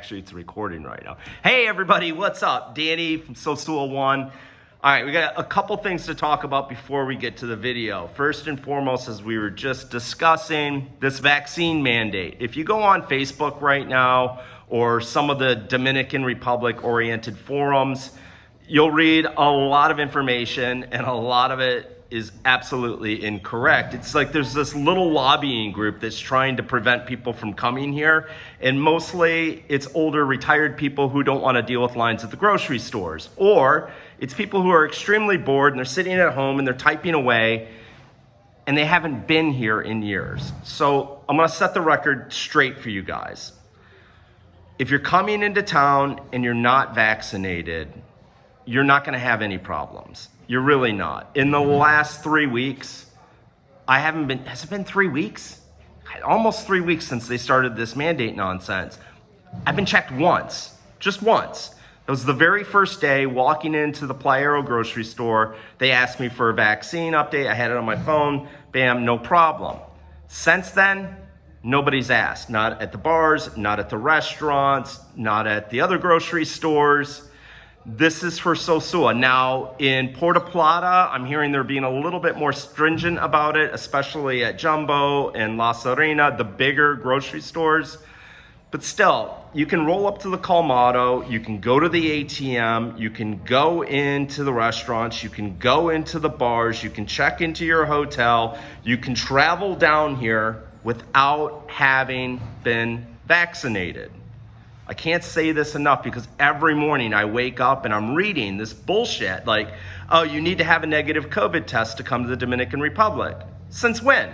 Actually, it's recording right now. Hey, everybody, what's up? Danny from Sosua One. All right, we got a couple things to talk about before we get to the video. First and foremost, as we were just discussing, this vaccine mandate. If you go on Facebook right now or some of the Dominican Republic-oriented forums, you'll read a lot of information, and a lot of it is absolutely incorrect. It's like there's this little lobbying group that's trying to prevent people from coming here, and mostly it's older retired people who don't want to deal with lines at the grocery stores, or it's people who are extremely bored and they're sitting at home and they're typing away and they haven't been here in years. So I'm going to set the record straight for you guys. If you're coming into town and you're not vaccinated, you're not going to have any problems. You're really not. In the last 3 weeks, has it been 3 weeks? Almost 3 weeks since they started this mandate nonsense. I've been checked once, just once. It was the very first day walking into the Playero grocery store. They asked me for a vaccine update. I had it on my phone. Bam, no problem. Since then, nobody's asked. Not at the bars, not at the restaurants, not at the other grocery stores. This is for Sosua. Now, in Puerto Plata, I'm hearing they're being a little bit more stringent about it, especially at Jumbo and La Serena, the bigger grocery stores. But still, you can roll up to the Colmado, you can go to the ATM, you can go into the restaurants, you can go into the bars, you can check into your hotel, you can travel down here without having been vaccinated. I can't say this enough because every morning I wake up and I'm reading this bullshit like, oh, you need to have a negative COVID test to come to the Dominican Republic. Since when?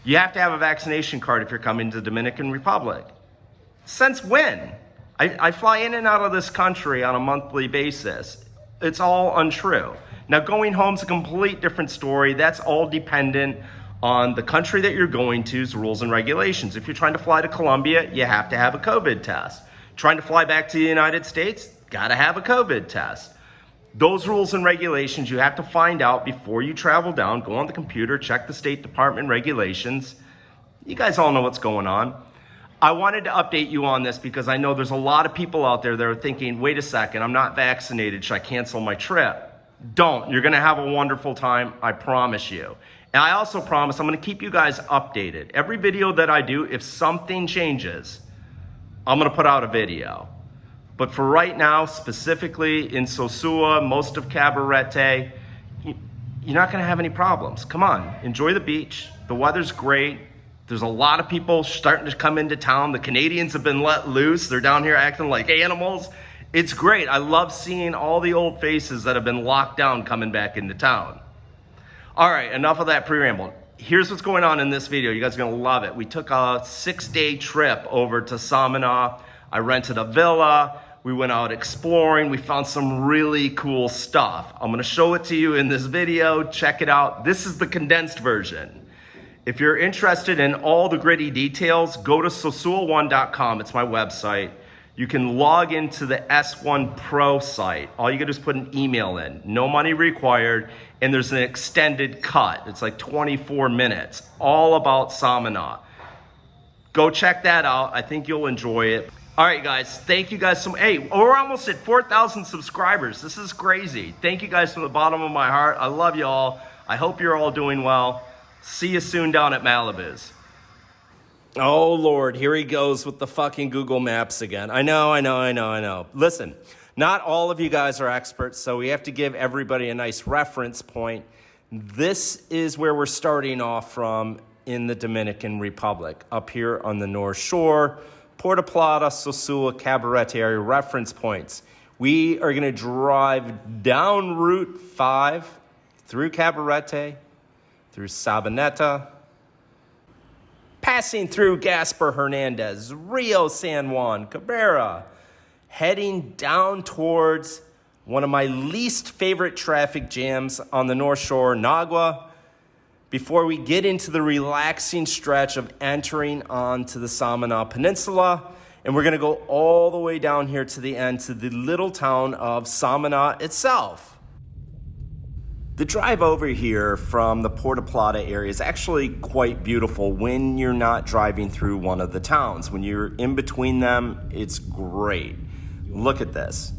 You have to have a vaccination card if you're coming to the Dominican Republic. Since when? I fly in and out of this country on a monthly basis. It's all untrue. Now, going home's a complete different story. That's all dependent on the country that you're going to's rules and regulations. If you're trying to fly to Colombia, you have to have a COVID test. Trying to fly back to the United States, gotta have a COVID test. Those rules and regulations you have to find out before you travel down. Go on the computer, check the State Department regulations. You guys all know what's going on. I wanted to update you on this because I know there's a lot of people out there that are thinking, wait a second, I'm not vaccinated, should I cancel my trip? Don't, you're gonna have a wonderful time, I promise you. And I also promise I'm going to keep you guys updated. Every video that I do, if something changes, I'm going to put out a video. But for right now, specifically in Sosua, most of Cabarete, you're not going to have any problems. Come on, enjoy the beach. The weather's great. There's a lot of people starting to come into town. The Canadians have been let loose. They're down here acting like animals. It's great. I love seeing all the old faces that have been locked down coming back into town. All right, enough of that preamble. Here's what's going on in this video. You guys are gonna love it. We took a 6-day trip over to Samana. I rented a villa. We went out exploring. We found some really cool stuff. I'm gonna show it to you in this video. Check it out. This is the condensed version. If you're interested in all the gritty details, go to sosua1.com. It's my website. You can log into the S1 Pro site. All you gotta do is put an email in. No money required. And there's an extended cut. It's like 24 minutes, all about Samana. Go check that out. I think you'll enjoy it. All right, guys, thank you guys so much. Hey, we're almost at 4,000 subscribers. This is crazy. Thank you guys from the bottom of my heart. I love you all. I hope you're all doing well. See you soon down at Malibu's. Oh, Lord, here he goes with the fucking Google Maps again. I know. Listen. Not all of you guys are experts, so we have to give everybody a nice reference point. This is where we're starting off from in the Dominican Republic, up here on the North Shore, Puerto Plata, Sosua, Cabarete area reference points. We are gonna drive down Route 5, through Cabarete, through Sabaneta, passing through Gaspar Hernandez, Rio San Juan, Cabrera, heading down towards one of my least favorite traffic jams on the North Shore, Nagua, before we get into the relaxing stretch of entering onto the Samana Peninsula. And we're gonna go all the way down here to the end, to the little town of Samana itself. The drive over here from the Puerto Plata area is actually quite beautiful when you're not driving through one of the towns. When you're in between them, it's great. Look at this.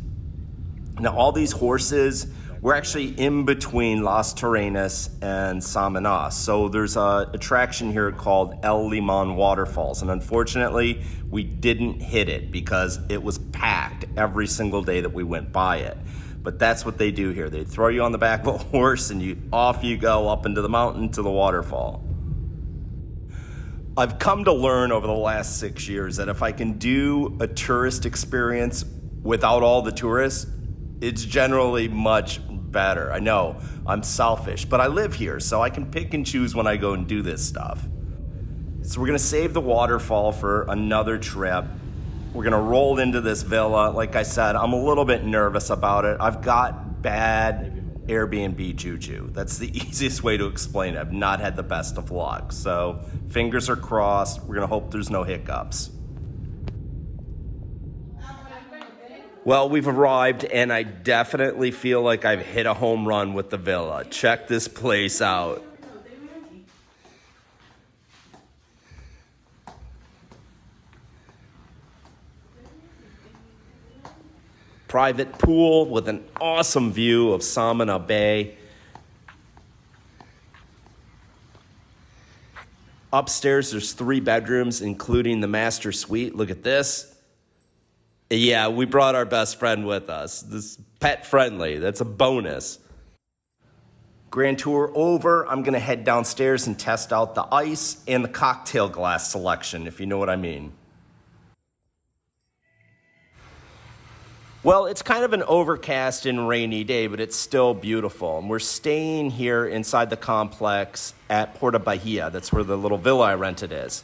Now, all these horses, we're actually in between Las Terrenas and Samana. So there's a attraction here called El Limon Waterfalls. And unfortunately, we didn't hit it because it was packed every single day that we went by it. But that's what they do here. They throw you on the back of a horse and off you go up into the mountain to the waterfall. I've come to learn over the last 6 years that if I can do a tourist experience without all the tourists, it's generally much better. I know I'm selfish, but I live here, so I can pick and choose when I go and do this stuff. So we're gonna save the waterfall for another trip. We're gonna roll into this villa. Like I said, I'm a little bit nervous about it. I've got bad Airbnb juju. That's the easiest way to explain it. I've not had the best of luck. So fingers are crossed. We're gonna hope there's no hiccups. Well, we've arrived and I definitely feel like I've hit a home run with the villa. Check this place out. Private pool with an awesome view of Samana Bay. Upstairs, there's 3 bedrooms, including the master suite. Look at this. Yeah, we brought our best friend with us. This is pet friendly. That's a bonus. Grand tour over. I'm gonna head downstairs and test out the ice and the cocktail glass selection, if you know what I mean. Well, it's kind of an overcast and rainy day, but it's still beautiful. And we're staying here inside the complex at Puerto Bahia. That's where the little villa I rented is.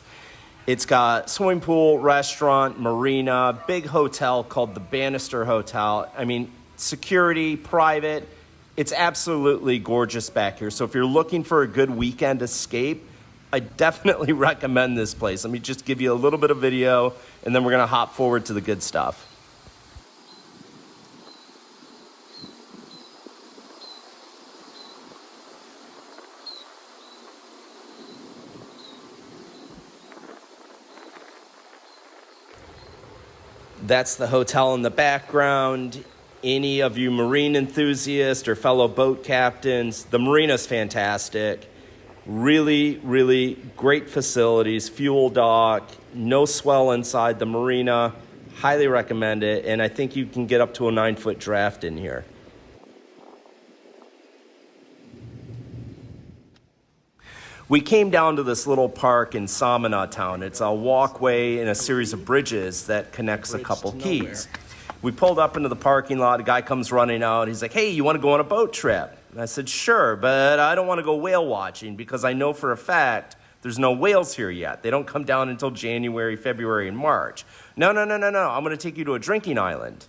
It's got swimming pool, restaurant, marina, big hotel called the Bannister Hotel. I mean, security, private. It's absolutely gorgeous back here. So if you're looking for a good weekend escape, I definitely recommend this place. Let me just give you a little bit of video, and then we're gonna hop forward to the good stuff. That's the hotel in the background. Any of you marine enthusiasts or fellow boat captains, the marina's fantastic. Really, really great facilities, fuel dock, no swell inside the marina. Highly recommend it, and I think you can get up to a 9-foot draft in here. We came down to this little park in Samana town. It's a walkway and a series of bridges that connects a couple keys. We pulled up into the parking lot. A guy comes running out. He's like, hey, you want to go on a boat trip? And I said, sure, but I don't want to go whale watching because I know for a fact there's no whales here yet. They don't come down until January, February, and March. No. I'm going to take you to a drinking island.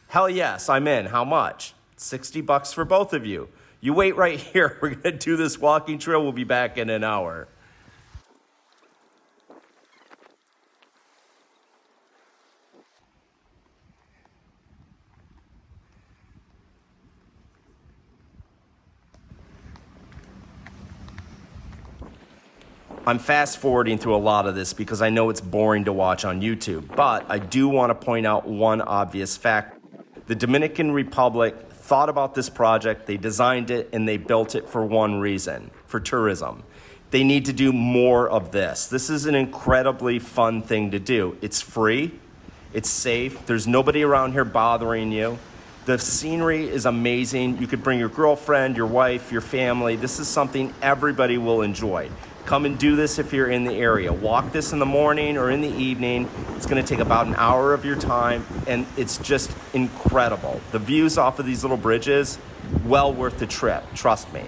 Hell yes, I'm in. How much? $60 for both of you. You wait right here. We're going to do this walking trail. We'll be back in an hour. I'm fast forwarding through a lot of this because I know it's boring to watch on YouTube, but I do want to point out one obvious fact. The Dominican Republic thought about this project, they designed it, and they built it for one reason, for tourism. They need to do more of this. This is an incredibly fun thing to do. It's free, it's safe, there's nobody around here bothering you. The scenery is amazing. You could bring your girlfriend, your wife, your family. This is something everybody will enjoy. Come and do this if you're in the area. Walk this in the morning or in the evening. It's gonna take about an hour of your time, and it's just incredible. The views off of these little bridges, well worth the trip, trust me.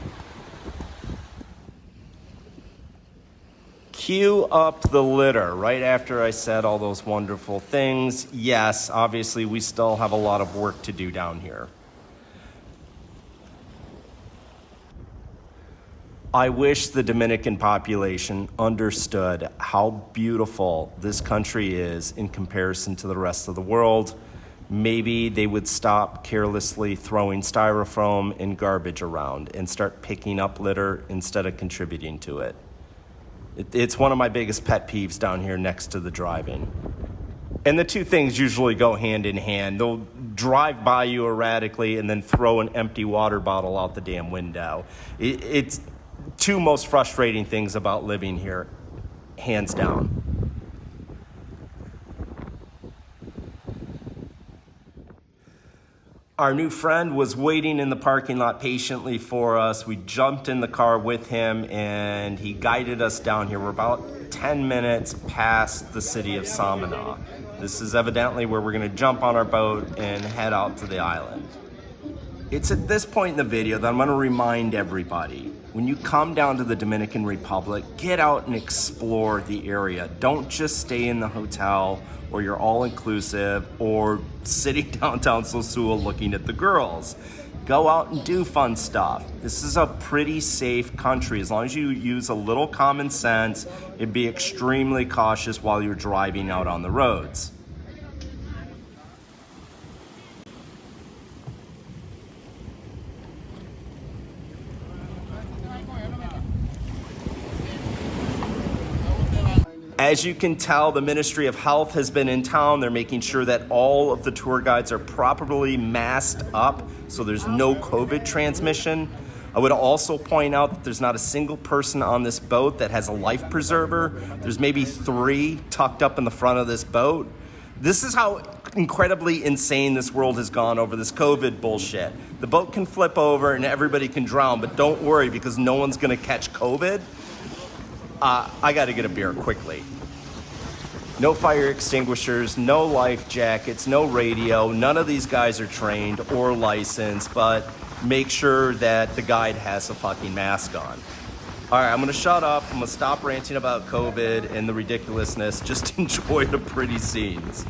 Cue up the litter right after I said all those wonderful things. Yes, obviously we still have a lot of work to do down here. I wish the Dominican population understood how beautiful this country is in comparison to the rest of the world. maybe they would stop carelessly throwing styrofoam and garbage around and start picking up litter instead of contributing to it. It's one of my biggest pet peeves down here next to the drive-in. And the two things usually go hand in hand. They'll drive by you erratically and then throw an empty water bottle out the damn window. It's two most frustrating things about living here, hands down. Our new friend was waiting in the parking lot patiently for us. We jumped in the car with him and he guided us down here. We're about 10 minutes past the city of Samana. This is evidently where we're gonna jump on our boat and head out to the island. It's at this point in the video that I'm gonna remind everybody, when you come down to the Dominican Republic, get out and explore the area. Don't just stay in the hotel or you're all-inclusive or sitting downtown Sosua looking at the girls. Go out and do fun stuff. This is a pretty safe country. As long as you use a little common sense and be extremely cautious while you're driving out on the roads. As you can tell, the Ministry of Health has been in town. They're making sure that all of the tour guides are properly masked up so there's no COVID transmission. I would also point out that there's not a single person on this boat that has a life preserver. There's maybe 3 tucked up in the front of this boat. This is how incredibly insane this world has gone over this COVID bullshit. The boat can flip over and everybody can drown, but don't worry because no one's gonna catch COVID. I gotta get a beer quickly. No fire extinguishers, no life jackets, no radio. None of these guys are trained or licensed, but make sure that the guide has a fucking mask on. All right, I'm gonna shut up. I'm gonna stop ranting about COVID and the ridiculousness. Just enjoy the pretty scenes.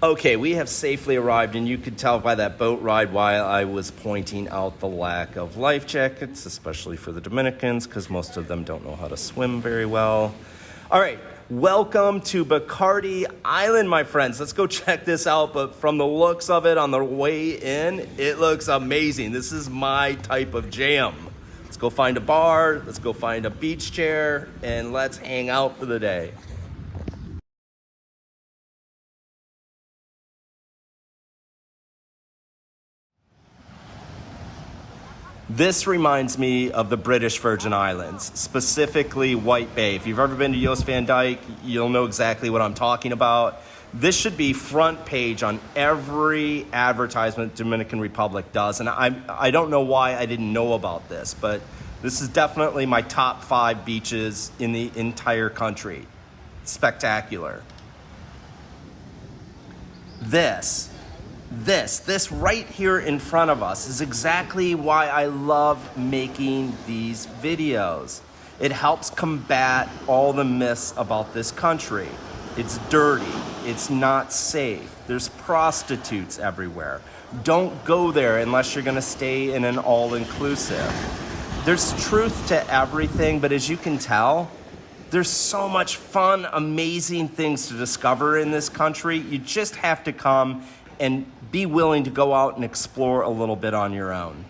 Okay, we have safely arrived, and you could tell by that boat ride why I was pointing out the lack of life jackets, especially for the Dominicans, because most of them don't know how to swim very well. All right, welcome to Bacardi Island, my friends. Let's go check this out, but from the looks of it on the way in, it looks amazing. This is my type of jam. Let's go find a bar, let's go find a beach chair, and let's hang out for the day. This reminds me of the British Virgin Islands, specifically White Bay. If you've ever been to Jost Van Dyke, you'll know exactly what I'm talking about. This should be front page on every advertisement Dominican Republic does. And I don't know why I didn't know about this, but this is definitely my top 5 beaches in the entire country. Spectacular. This right here in front of us is exactly why I love making these videos. It helps combat all the myths about this country. It's dirty, it's not safe, there's prostitutes everywhere. Don't go there unless you're gonna stay in an all-inclusive. There's truth to everything, but as you can tell, There's so much fun, amazing things to discover in this country. You just have to come and be willing to go out and explore a little bit on your own.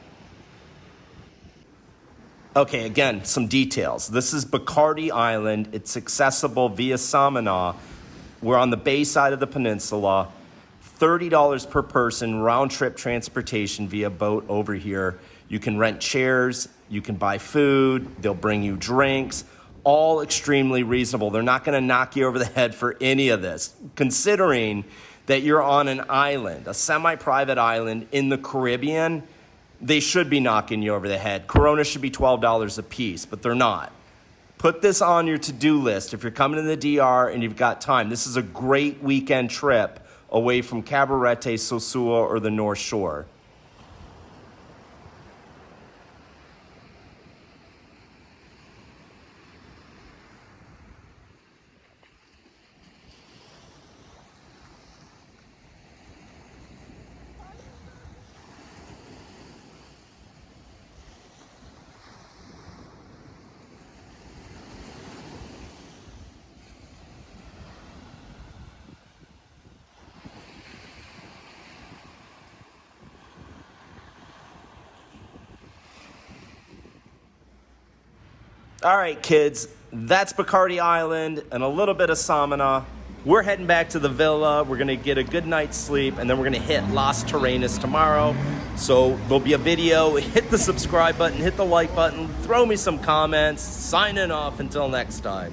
Okay, again, some details. This is Bacardi Island. It's accessible via Samana. We're on the bay side of the peninsula. $30 per person, round trip transportation via boat over here. You can rent chairs, you can buy food, they'll bring you drinks, all extremely reasonable. They're not gonna knock you over the head for any of this, considering that you're on an island, a semi-private island in the Caribbean. They should be knocking you over the head. Corona should be $12 a piece, but they're not. Put this on your to-do list if you're coming to the DR and you've got time. This is a great weekend trip away from Cabarete, Sosua, or the North Shore. All right, kids, that's Bacardi Island and a little bit of Samana. We're heading back to the villa. We're gonna get a good night's sleep, and then we're gonna hit Las Terrenas tomorrow. So there'll be a video. Hit the subscribe button, hit the like button, throw me some comments. Signing off until next time.